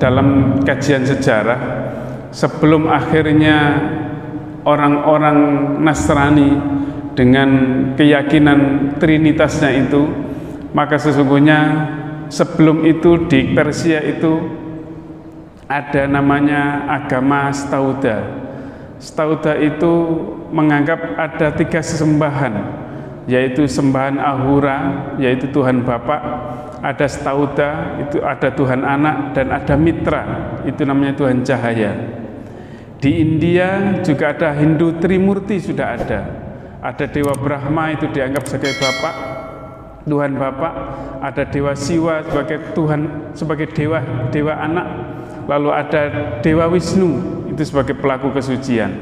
dalam kajian sejarah, sebelum akhirnya orang-orang Nasrani dengan keyakinan trinitasnya itu, maka sesungguhnya sebelum itu di Persia itu ada namanya agama Stauda. Stauda itu menganggap ada 3 sesembahan, yaitu sembahan Ahura, yaitu Tuhan Bapa, ada Stauda, itu ada Tuhan Anak, dan ada Mitra, itu namanya Tuhan Cahaya. Di India juga ada Hindu Trimurti, sudah ada. Ada Dewa Brahma, itu dianggap sebagai Bapak, Tuhan Bapa. Ada Dewa Siwa sebagai Tuhan, sebagai Dewa Anak. Lalu ada Dewa Wisnu, itu sebagai pelaku kesucian.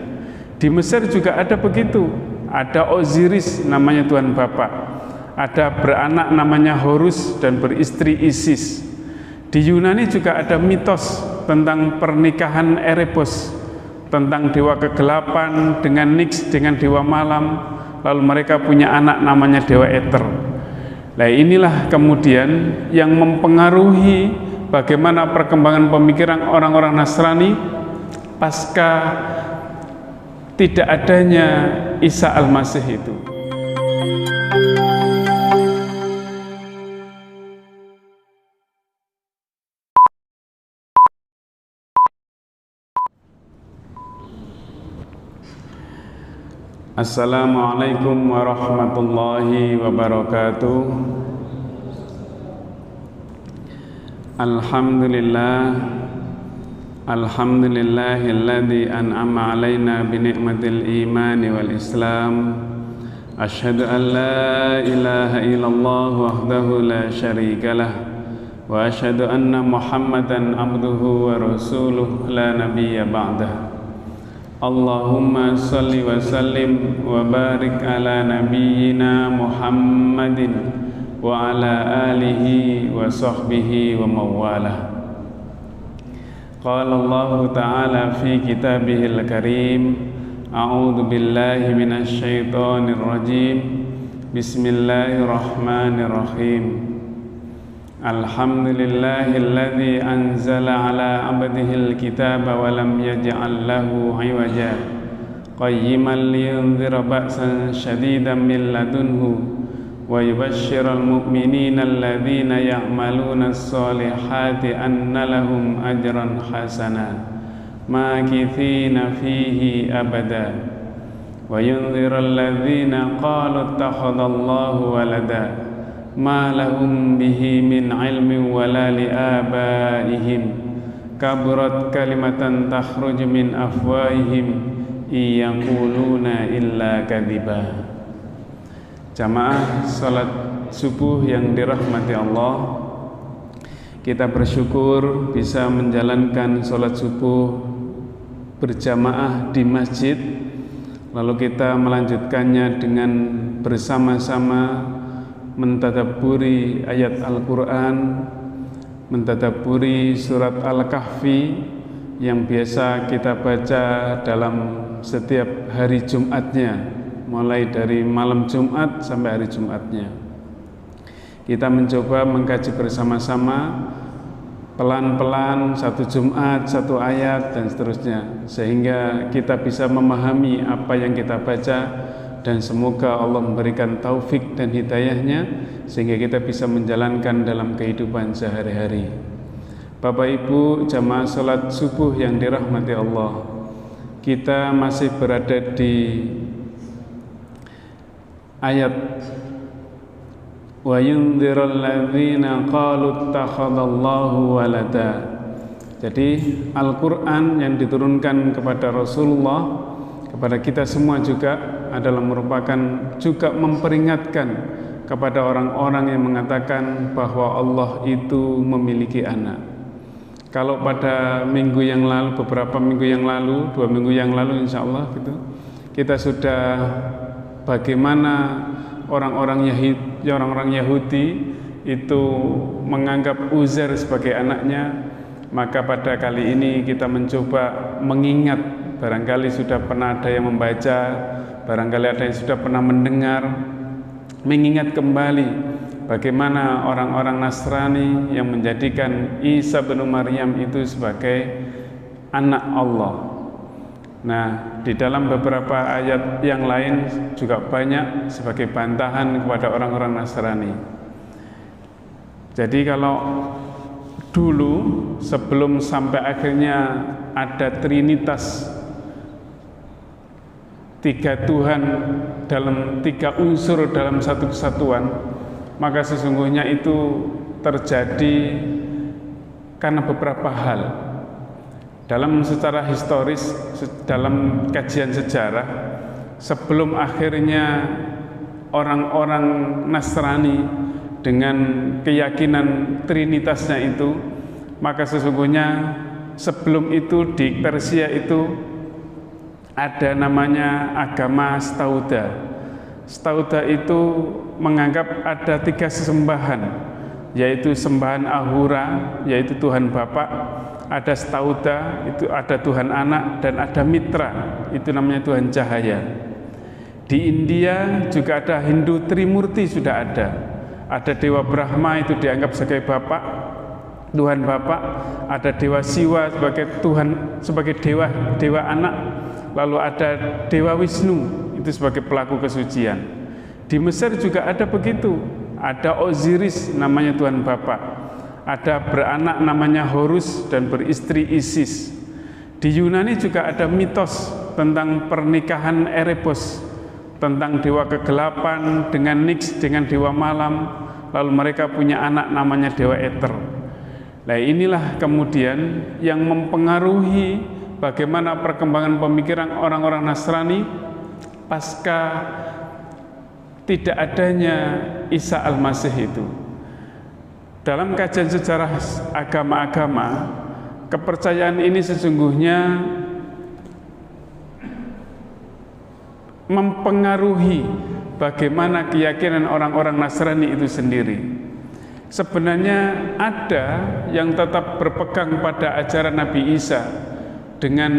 Di Mesir juga ada begitu. Ada Osiris, namanya Tuhan Bapa. Ada beranak namanya Horus dan beristri Isis. Di Yunani juga ada mitos tentang pernikahan Erebos, tentang dewa kegelapan dengan Nyx, dengan dewa malam. Lalu mereka punya anak namanya dewa Ether. Nah, inilah kemudian yang mempengaruhi bagaimana perkembangan pemikiran orang-orang Nasrani pasca tidak adanya Isa Al-Masih itu. Assalamualaikum warahmatullahi wabarakatuh. Alhamdulillahilladzi an'ama alaina bi ni'matil iman wal islam. Asyhadu an la ilaha illallah wahdahu la syarikalah wa asyhadu anna Muhammadan abduhu wa rasuluh la nabiyya ba'dah. Allahumma salli wa sallim wa barik ala nabiyyina Muhammadin wa ala alihi wa sahbihi wa mawalah. Qala Allah ta'ala fi kitabihil karim, a'udzu billahi minasy syaithanir rajim. Bismillahirrahmanirrahim. Alhamdulillahilladzi anzala ala abdihil kitaba wa lam yaj'al lahu 'iwaja qayyiman liyunzira ba'san syadidan min ladunhu wa yubashshiral mu'minina alladzina ya'maluna as-solihati anna lahum ajran hasana makithina fihi abada wa yunziral ladzina qalu ittakhadallahu walada ma lahum bihi min ilmin wala li abaihim kaburat kalimatan takhruj min afwahihim iyaquluna illa kadziba. Jamaah salat subuh yang dirahmati Allah, kita bersyukur bisa menjalankan salat subuh berjamaah di masjid, lalu kita melanjutkannya dengan bersama-sama mentadabburi ayat Al-Quran, mentadabburi surat Al-Kahfi yang biasa kita baca dalam setiap hari Jumatnya, mulai dari malam Jumat sampai hari Jumatnya. Kita mencoba mengkaji bersama-sama, pelan-pelan, satu Jumat, satu ayat, dan seterusnya, sehingga kita bisa memahami apa yang kita baca. Dan semoga Allah memberikan taufik dan hidayahnya sehingga kita bisa menjalankan dalam kehidupan sehari-hari. Bapak Ibu jamaah salat subuh yang dirahmati Allah, kita masih berada di ayat wa yundziral ladzina qalu ittakhadallahu walada. Jadi Al-Quran yang diturunkan kepada Rasulullah, kepada kita semua juga adalah merupakan juga memperingatkan kepada orang-orang yang mengatakan bahwa Allah itu memiliki anak. Kalau pada minggu yang lalu, beberapa minggu yang lalu, 2 minggu yang lalu insya Allah gitu, kita sudah bagaimana orang-orang Yahudi itu menganggap Uzair sebagai anaknya. Maka pada kali ini kita mencoba mengingat, barangkali sudah pernah ada yang membaca, barangkali ada yang sudah pernah mendengar, mengingat kembali bagaimana orang-orang Nasrani yang menjadikan Isa bin Maryam itu sebagai anak Allah. Nah, di dalam beberapa ayat yang lain juga banyak sebagai bantahan kepada orang-orang Nasrani. Jadi kalau dulu sebelum sampai akhirnya ada Trinitas, tiga Tuhan dalam tiga unsur dalam satu kesatuan, maka sesungguhnya itu terjadi karena beberapa hal. Dalam secara historis, dalam kajian sejarah, sebelum akhirnya orang-orang Nasrani dengan keyakinan Trinitasnya itu, maka sesungguhnya sebelum itu di Persia itu ada namanya agama Stauda. Stauda itu menganggap ada tiga sesembahan, yaitu sembahan Ahura, yaitu Tuhan Bapa, ada Stauda, itu ada Tuhan Anak, dan ada Mitra, itu namanya Tuhan Cahaya. Di India juga ada Hindu Trimurti, sudah ada. Ada Dewa Brahma, itu dianggap sebagai Bapak, Tuhan Bapak. Ada Dewa Siwa sebagai Tuhan, sebagai Dewa Anak. Lalu ada Dewa Wisnu, itu sebagai pelaku kesucian. Di Mesir juga ada begitu. Ada Osiris, namanya Tuhan Bapak. Ada beranak namanya Horus dan beristri Isis. Di Yunani juga ada mitos tentang pernikahan Erebos, tentang dewa kegelapan dengan Nyx, dengan dewa malam. Lalu mereka punya anak namanya dewa Ether. Nah, inilah kemudian yang mempengaruhi bagaimana perkembangan pemikiran orang-orang Nasrani pasca tidak adanya Isa Al-Masih itu. Dalam kajian sejarah agama-agama, kepercayaan ini sesungguhnya mempengaruhi bagaimana keyakinan orang-orang Nasrani itu sendiri. Sebenarnya ada yang tetap berpegang pada ajaran Nabi Isa dengan,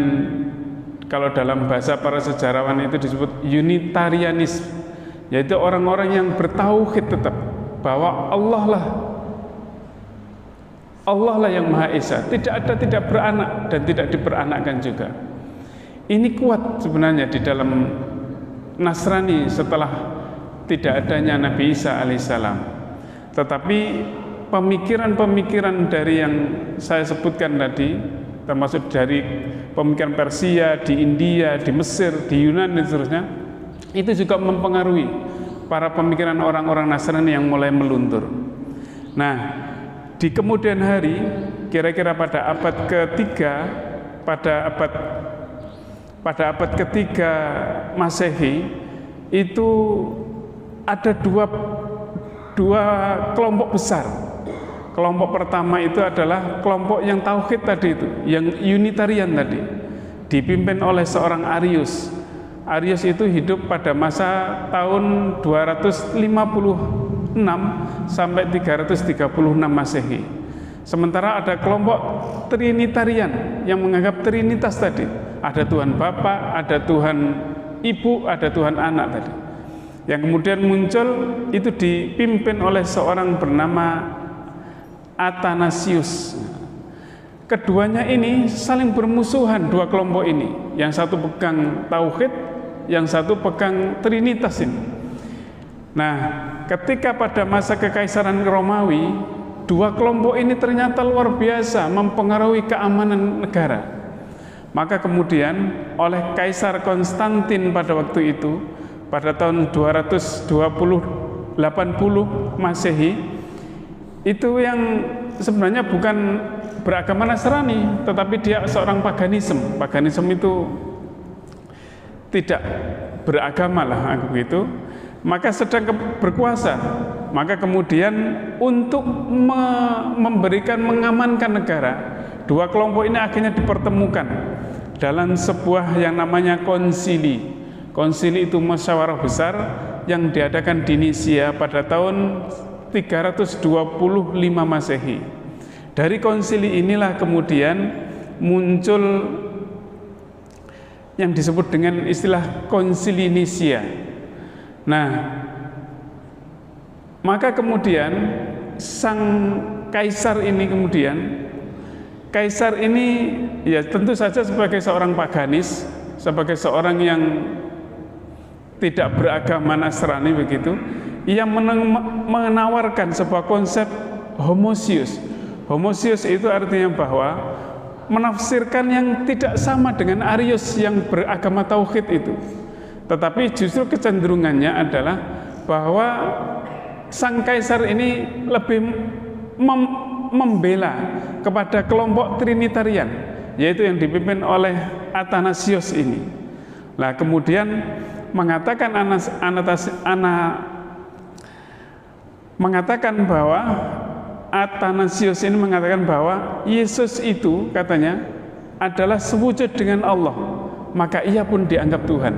kalau dalam bahasa para sejarawan itu disebut Unitarianisme, yaitu orang-orang yang bertauhid tetap bahwa Allah lah yang Maha Esa, tidak beranak dan tidak diperanakkan juga. Ini kuat sebenarnya di dalam Nasrani setelah tidak adanya Nabi Isa alaihissalam. Tetapi pemikiran-pemikiran dari yang saya sebutkan tadi, termasuk dari pemikiran Persia, di India, di Mesir, di Yunani dan seterusnya, itu juga mempengaruhi para pemikiran orang-orang Nasrani yang mulai meluntur. Nah, di kemudian hari, kira-kira pada abad ketiga, pada abad ketiga Masehi, itu ada dua kelompok besar. Kelompok pertama itu adalah kelompok yang tauhid tadi itu, yang Unitarian tadi, dipimpin oleh seorang Arius. Arius itu hidup pada masa tahun 256 sampai 336 Masehi. Sementara ada kelompok Trinitarian yang menganggap Trinitas tadi, ada Tuhan Bapa, ada Tuhan Ibu, ada Tuhan Anak tadi. Yang kemudian muncul itu dipimpin oleh seorang bernama Athanasius. Keduanya ini saling bermusuhan, dua kelompok ini. Yang satu pegang tauhid, yang satu pegang Trinitas ini. Nah, ketika pada masa kekaisaran Romawi, dua kelompok ini ternyata luar biasa mempengaruhi keamanan negara. Maka kemudian oleh Kaisar Konstantin pada waktu itu, pada tahun 280 Masehi, itu yang sebenarnya bukan beragama Nasrani, tetapi dia seorang paganisme. Paganisme itu tidak beragama lah begitu. Maka sedang berkuasa, maka kemudian untuk mengamankan negara, dua kelompok ini akhirnya dipertemukan dalam sebuah yang namanya konsili. Konsili itu musyawarah besar yang diadakan di Nisia pada tahun 325 Masehi. Dari konsili inilah kemudian muncul yang disebut dengan istilah konsili Nisia. Nah, Maka kemudian sang kaisar ini ya tentu saja sebagai seorang paganis, sebagai seorang yang tidak beragama Nasrani begitu, ia menawarkan sebuah konsep homousios. Homousios itu artinya bahwa menafsirkan yang tidak sama dengan Arius yang beragama tauhid itu. Tetapi justru kecenderungannya adalah bahwa sang kaisar ini lebih membela kepada kelompok Trinitarian, yaitu yang dipimpin oleh Athanasius ini. Nah, kemudian mengatakan bahwa Athanasius ini mengatakan bahwa Yesus itu katanya adalah sewujud dengan Allah, maka ia pun dianggap Tuhan.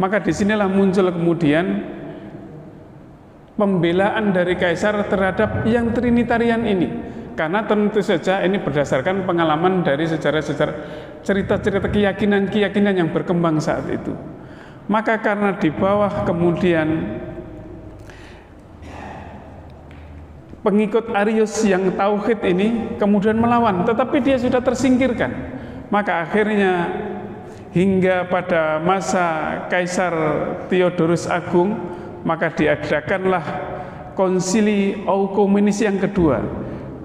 Maka disinilah muncul kemudian pembelaan dari kaisar terhadap yang Trinitarian ini, karena tentu saja ini berdasarkan pengalaman dari sejarah-sejarah, cerita-cerita keyakinan yang berkembang saat itu. Maka karena di bawah kemudian pengikut Arius yang tauhid ini kemudian melawan, tetapi dia sudah tersingkirkan, maka akhirnya hingga pada masa Kaisar Theodorus Agung, maka diadakanlah konsili Oikomenis yang kedua.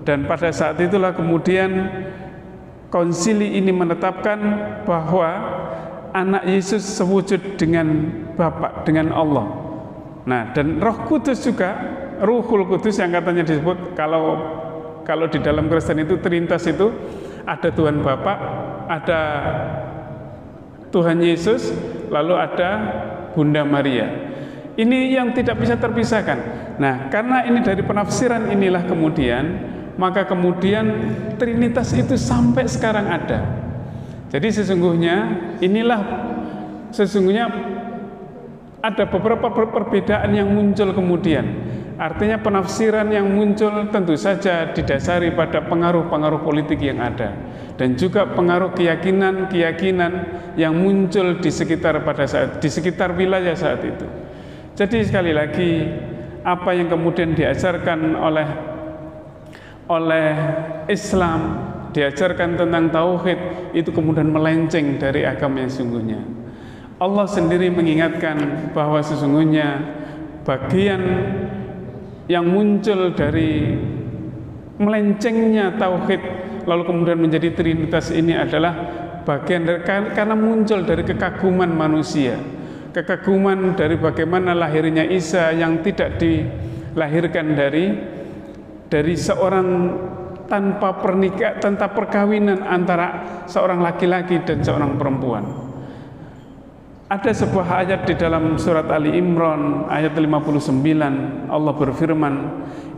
Dan pada saat itulah kemudian konsili ini menetapkan bahwa anak Yesus sewujud dengan Bapa, dengan Allah. Nah, dan Roh Kudus juga, Ruhul Kudus yang katanya disebut, kalau di dalam Kristen itu Trinitas itu ada Tuhan Bapa, ada Tuhan Yesus, lalu ada Bunda Maria. Ini yang tidak bisa terpisahkan. Nah, karena ini dari penafsiran inilah kemudian, maka kemudian Trinitas itu sampai sekarang ada. Jadi sesungguhnya ada beberapa perbedaan yang muncul kemudian. Artinya penafsiran yang muncul tentu saja didasari pada pengaruh-pengaruh politik yang ada, dan juga pengaruh keyakinan yang muncul di sekitar wilayah saat itu. Jadi sekali lagi, apa yang kemudian diajarkan oleh Islam, diajarkan tentang tauhid, itu kemudian melenceng dari agama yang sungguhnya. Allah sendiri mengingatkan bahwa sesungguhnya bagian yang muncul dari melencengnya tauhid lalu kemudian menjadi Trinitas ini adalah bagian dari, karena muncul dari kekaguman manusia, kekaguman dari bagaimana lahirnya Isa yang tidak dilahirkan dari seorang tanpa perkawinan antara seorang laki-laki dan seorang perempuan. Ada sebuah ayat di dalam surat Ali Imran ayat 59, Allah berfirman,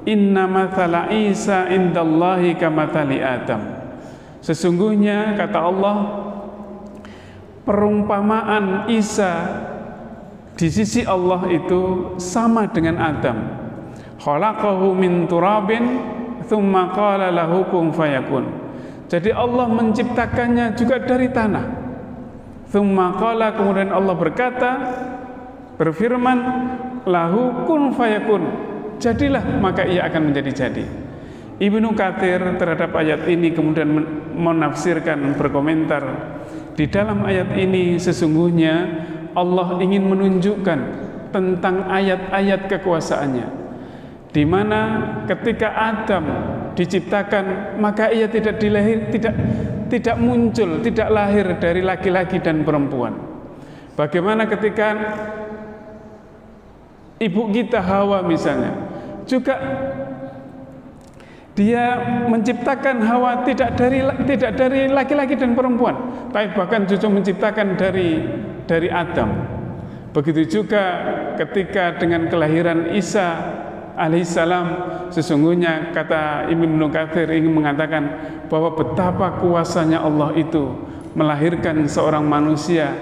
"Inna mathala Isa indallahi kamathali Adam." Sesungguhnya kata Allah, perumpamaan Isa di sisi Allah itu sama dengan Adam. Khalaqahu min turabin tsumma qala lahu kun fayakun. Jadi Allah menciptakannya juga dari tanah. Tsumma qala, kemudian Allah berfirman, lahu kun fayakun, jadilah maka ia akan menjadi jadi. Ibnu Katsir terhadap ayat ini kemudian menafsirkan, berkomentar, di dalam ayat ini sesungguhnya Allah ingin menunjukkan tentang ayat-ayat kekuasaannya, di mana ketika Adam diciptakan maka ia tidak muncul, tidak lahir dari laki-laki dan perempuan. Bagaimana ketika ibu kita Hawa misalnya, juga dia menciptakan Hawa tidak dari laki-laki dan perempuan, tapi bahkan justru menciptakan dari Adam. Begitu juga ketika dengan kelahiran Isa alaihissalam, sesungguhnya kata Ibnu Katsir ingin mengatakan bahwa betapa kuasanya Allah itu melahirkan seorang manusia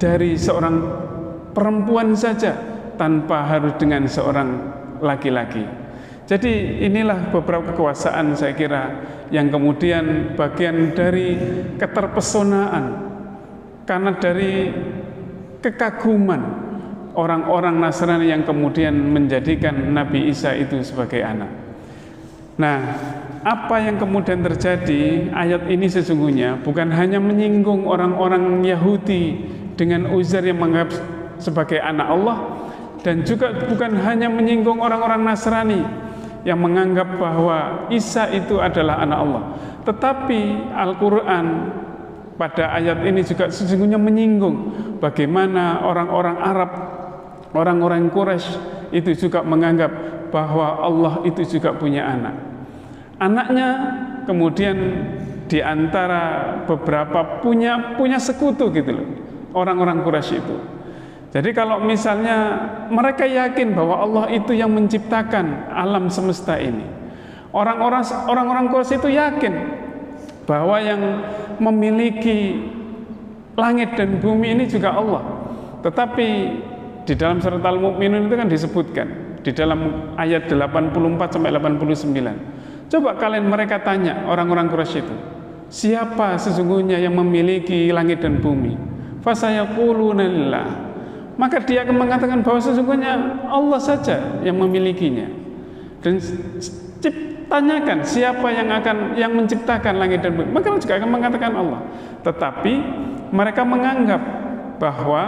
dari seorang perempuan saja tanpa harus dengan seorang laki-laki. Jadi inilah beberapa kekuasaan saya kira yang kemudian bagian dari keterpesonaan, karena dari kekaguman orang-orang Nasrani yang kemudian menjadikan Nabi Isa itu sebagai anak. Nah, apa yang kemudian terjadi, ayat ini sesungguhnya bukan hanya menyinggung orang-orang Yahudi dengan Uzair yang menganggap sebagai anak Allah, dan juga bukan hanya menyinggung orang-orang Nasrani yang menganggap bahwa Isa itu adalah anak Allah, tetapi Al-Quran pada ayat ini juga sesungguhnya menyinggung bagaimana orang-orang Arab, orang-orang Quraisy itu juga menganggap bahwa Allah itu juga punya anak. Anaknya kemudian diantara beberapa punya sekutu gitu loh, orang-orang Quraisy itu. Jadi kalau misalnya mereka yakin bahwa Allah itu yang menciptakan alam semesta ini, orang-orang Quraisy itu yakin bahwa yang memiliki langit dan bumi ini juga Allah. Tetapi di dalam surat Al-Mu'minun itu kan disebutkan di dalam ayat 84 sampai 89. Coba kalian mereka tanya orang-orang Quraisy itu, siapa sesungguhnya yang memiliki langit dan bumi? Fasayaquluna lillah. Maka dia akan mengatakan bahwa sesungguhnya Allah saja yang memilikinya. Dan tanyakan siapa yang menciptakan langit dan bumi, maka juga akan mengatakan Allah. Tetapi mereka menganggap bahwa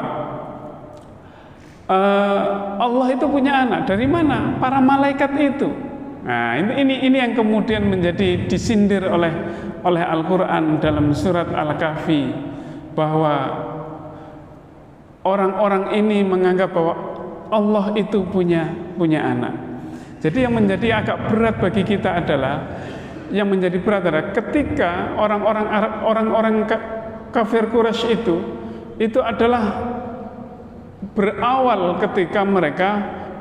Allah itu punya anak. Dari mana? Para malaikat itu. Nah, ini yang kemudian menjadi disindir oleh Al-Quran dalam surat Al-Kahfi, bahwa orang-orang ini menganggap bahwa Allah itu punya anak. Jadi yang menjadi agak berat bagi kita adalah, ketika orang-orang kafir Quraisy itu adalah berawal ketika mereka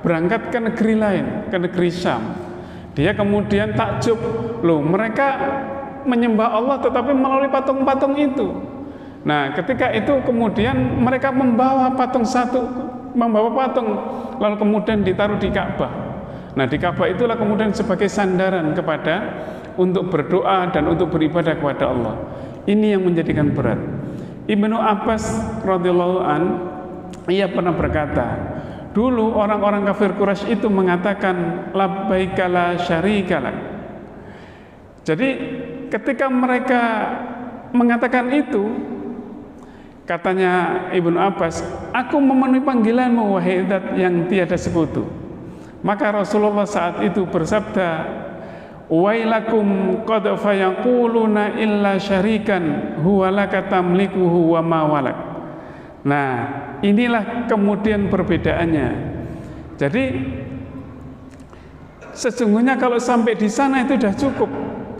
berangkat ke negeri lain, ke negeri Syam. Dia kemudian takjub, loh mereka menyembah Allah tetapi melalui patung-patung itu. Nah, ketika itu kemudian mereka membawa patung lalu kemudian ditaruh di Ka'bah. Nah, di Ka'bah itulah kemudian sebagai sandaran untuk berdoa dan untuk beribadah kepada Allah. Ini yang menjadikan berat. Ibnu Abbas radhiyallahu an, ia pernah berkata, dulu orang-orang kafir Quraisy itu mengatakan labbaika la syarika lak. Jadi ketika mereka mengatakan itu, katanya Ibnu Abbas, aku memenuhi panggilanmu wahai zat yang tiada sekutu. Maka Rasulullah saat itu bersabda, wailakum qad fayaquluna illa syarikan huwa laka tamlikuhu wa ma walak. Nah, inilah kemudian perbedaannya. Jadi sesungguhnya kalau sampai di sana itu sudah cukup.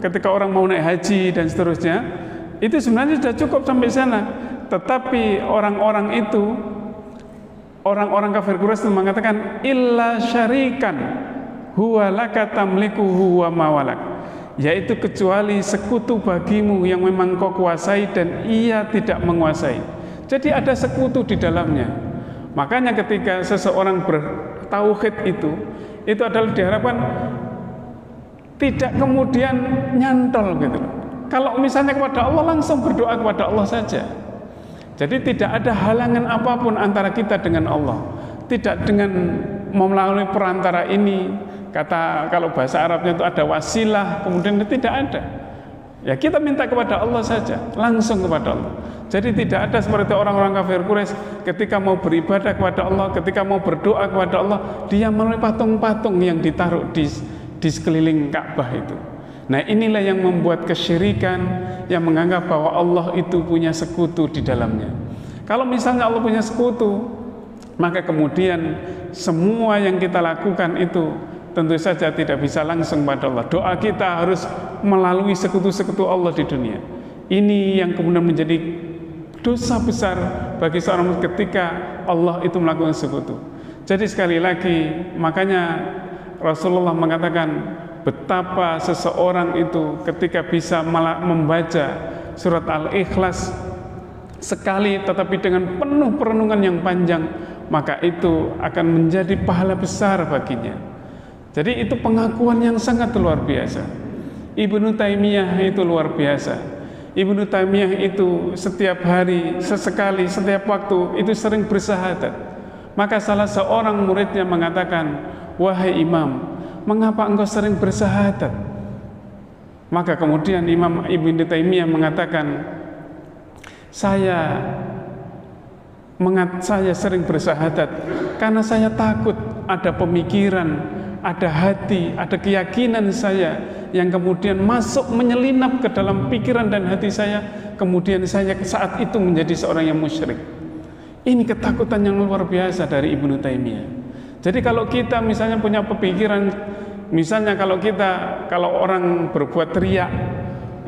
Ketika orang mau naik haji dan seterusnya, itu sebenarnya sudah cukup sampai sana. Tetapi orang-orang kafir Quraisy mengatakan illa syarikan huwa laka tamlikuhu wa ma walak, yaitu kecuali sekutu bagimu yang memang kau kuasai dan ia tidak menguasai. Jadi ada sekutu di dalamnya. Makanya ketika seseorang bertauhid itu adalah diharapkan tidak kemudian nyantol gitu. Kalau misalnya kepada Allah, langsung berdoa kepada Allah saja. Jadi tidak ada halangan apapun antara kita dengan Allah. Tidak dengan melalui perantara ini, kata kalau bahasa Arabnya itu ada wasilah, kemudian tidak ada. Ya kita minta kepada Allah saja, langsung kepada Allah. Jadi tidak ada seperti orang-orang kafir Quraisy ketika mau beribadah kepada Allah, ketika mau berdoa kepada Allah, dia melalui patung-patung yang ditaruh di sekeliling Ka'bah itu. Nah, inilah yang membuat kesyirikan, yang menganggap bahwa Allah itu punya sekutu di dalamnya. Kalau misalnya Allah punya sekutu, maka kemudian semua yang kita lakukan itu tentu saja tidak bisa langsung pada Allah. Doa kita harus melalui sekutu-sekutu Allah di dunia. Ini yang kemudian menjadi dosa besar bagi seorang ketika Allah itu melakukan sekutu. Jadi sekali lagi, makanya Rasulullah mengatakan betapa seseorang itu ketika bisa membaca surat Al-Ikhlas sekali tetapi dengan penuh perenungan yang panjang, maka itu akan menjadi pahala besar baginya. Jadi itu pengakuan yang sangat luar biasa. Ibnu Taimiyah itu luar biasa. Ibnu Taimiyah itu setiap hari, sesekali, setiap waktu itu sering bersyahadat. Maka salah seorang muridnya mengatakan, "Wahai Imam, mengapa engkau sering bersyahadat?" Maka kemudian Imam Ibnu Taimiyah mengatakan, saya sering bersyahadat karena saya takut ada pemikiran, ada hati, ada keyakinan saya yang kemudian masuk menyelinap ke dalam pikiran dan hati saya, kemudian saya saat itu menjadi seorang yang musyrik. Ini ketakutan yang luar biasa dari Ibnu Taimiyah. Jadi kalau kita misalnya punya pemikiran, misalnya kalau orang berbuat riya,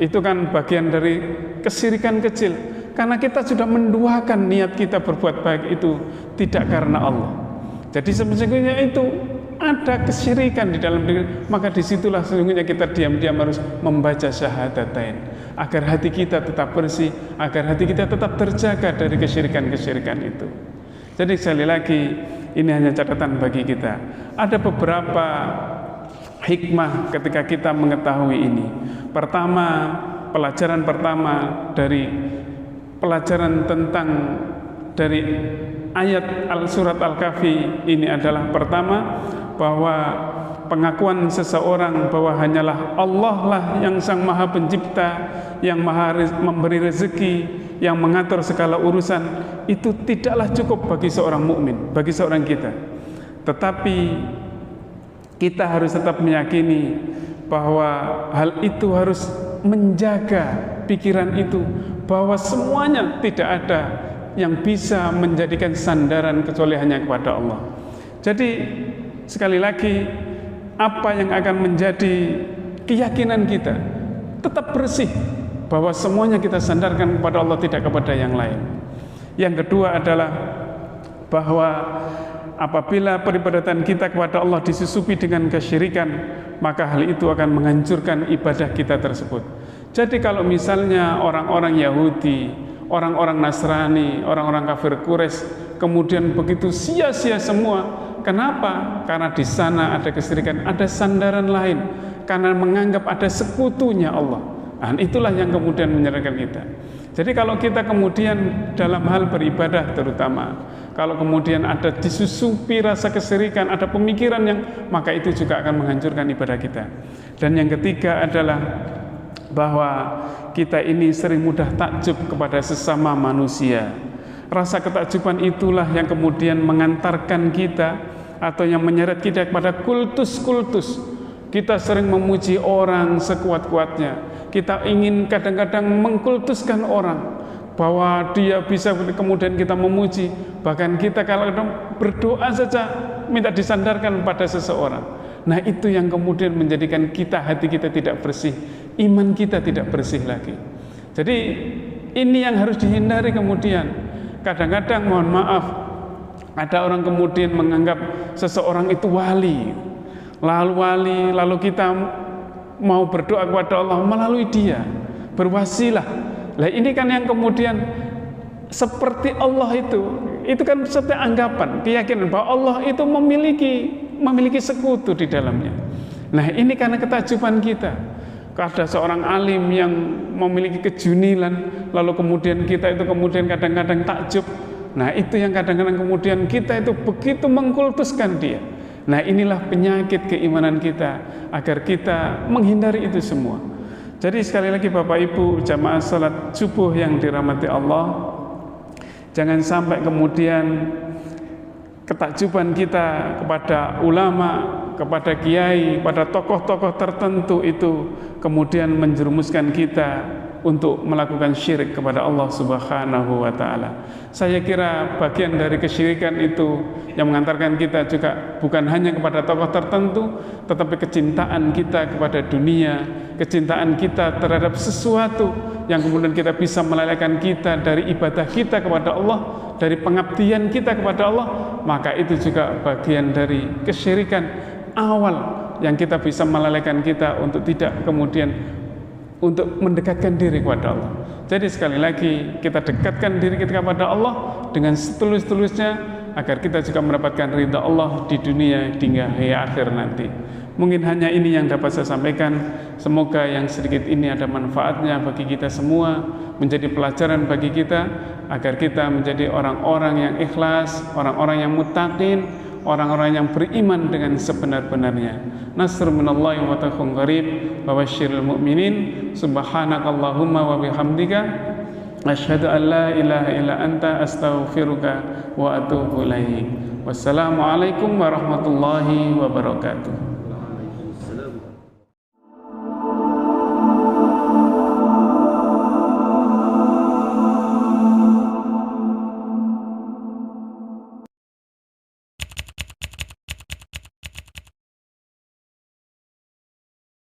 itu kan bagian dari kesyirikan kecil, karena kita sudah menduakan niat kita berbuat baik itu tidak karena Allah. Jadi sesungguhnya itu ada kesyirikan di dalam diri, maka disitulah sesungguhnya kita diam-diam harus membaca syahadatain agar hati kita tetap bersih, agar hati kita tetap terjaga dari kesyirikan-kesyirikan itu. Jadi sekali lagi, ini hanya catatan bagi kita. Ada beberapa hikmah ketika kita mengetahui ini. Pertama, pelajaran pertama dari pelajaran tentang dari ayat surat Al-Kahfi ini adalah pertama, bahwa pengakuan seseorang bahwa hanyalah Allah lah yang sang maha pencipta, yang maha memberi rezeki, yang mengatur segala urusan, itu tidaklah cukup bagi seorang mukmin, bagi seorang kita. Tetapi kita harus tetap meyakini bahwa hal itu harus menjaga pikiran itu, bahwa semuanya tidak ada yang bisa menjadikan sandaran kecuali hanya kepada Allah. Jadi sekali lagi, apa yang akan menjadi keyakinan kita tetap bersih, bahwa semuanya kita sandarkan kepada Allah, tidak kepada yang lain. Yang kedua adalah bahwa apabila peribadatan kita kepada Allah disusupi dengan kesyirikan, maka hal itu akan menghancurkan ibadah kita tersebut. Jadi kalau misalnya orang-orang Yahudi, orang-orang Nasrani, orang-orang kafir Quraisy kemudian begitu sia-sia semua, kenapa? Karena di sana ada kesyirikan, ada sandaran lain, karena menganggap ada sekutunya Allah. Nah, itulah yang kemudian menyerahkan kita. Jadi kalau kita kemudian dalam hal beribadah terutama, kalau kemudian ada disusupi rasa kesyirikan, ada pemikiran yang, maka itu juga akan menghancurkan ibadah kita. Dan yang ketiga adalah bahwa kita ini sering mudah takjub kepada sesama manusia. Rasa ketakjuban itulah yang kemudian mengantarkan kita atau yang menyeret kita kepada kultus-kultus. Kita sering memuji orang sekuat-kuatnya. Kita ingin kadang-kadang mengkultuskan orang, bahwa dia bisa, kemudian kita memuji. Bahkan kita kalau berdoa saja minta disandarkan pada seseorang. Nah, itu yang kemudian menjadikan kita, hati kita tidak bersih, iman kita tidak bersih lagi. Jadi ini yang harus dihindari. Kemudian kadang-kadang, mohon maaf, ada orang kemudian menganggap seseorang itu wali, lalu kita mau berdoa kepada Allah melalui dia, berwasilah. Lah ini kan yang kemudian seperti Allah itu kan setiap anggapan, keyakinan bahwa Allah itu memiliki sekutu di dalamnya. Nah, ini karena ketakjuban kita. Ada seorang alim yang memiliki kejunilan, lalu kemudian kita itu kemudian kadang-kadang takjub. Nah, itu yang kadang-kadang kemudian kita itu begitu mengkultuskan dia. Nah, inilah penyakit keimanan kita, agar kita menghindari itu semua. Jadi sekali lagi Bapak Ibu jamaah salat subuh yang dirahmati Allah, jangan sampai kemudian ketakjuban kita kepada ulama, kepada kiai, pada tokoh-tokoh tertentu itu kemudian menjerumuskan kita untuk melakukan syirik kepada Allah Subhanahu wa ta'ala. Saya kira bagian dari kesyirikan itu yang mengantarkan kita juga bukan hanya kepada tokoh tertentu, tetapi kecintaan kita kepada dunia, kecintaan kita terhadap sesuatu yang kemudian kita bisa melalaikan kita dari ibadah kita kepada Allah, dari pengabdian kita kepada Allah. Maka itu juga bagian dari kesyirikan awal yang kita bisa melalaikan kita untuk tidak kemudian untuk mendekatkan diri kepada Allah. Jadi sekali lagi, kita dekatkan diri kita kepada Allah dengan setulus-tulusnya, agar kita juga mendapatkan ridha Allah di dunia hingga hari akhir nanti. Mungkin hanya ini yang dapat saya sampaikan. Semoga yang sedikit ini ada manfaatnya bagi kita semua, menjadi pelajaran bagi kita, agar kita menjadi orang-orang yang ikhlas, orang-orang yang muttaqin, orang-orang yang beriman dengan sebenar-benarnya. Nasr minallahi wa fathun qarib wa basyiril mu'minin. Subhanakallahumma wa bihamdika asyhadu an la ilaha illa anta astaghfiruka wa atubu ilaik. Wassalamualaikum warahmatullahi wabarakatuh.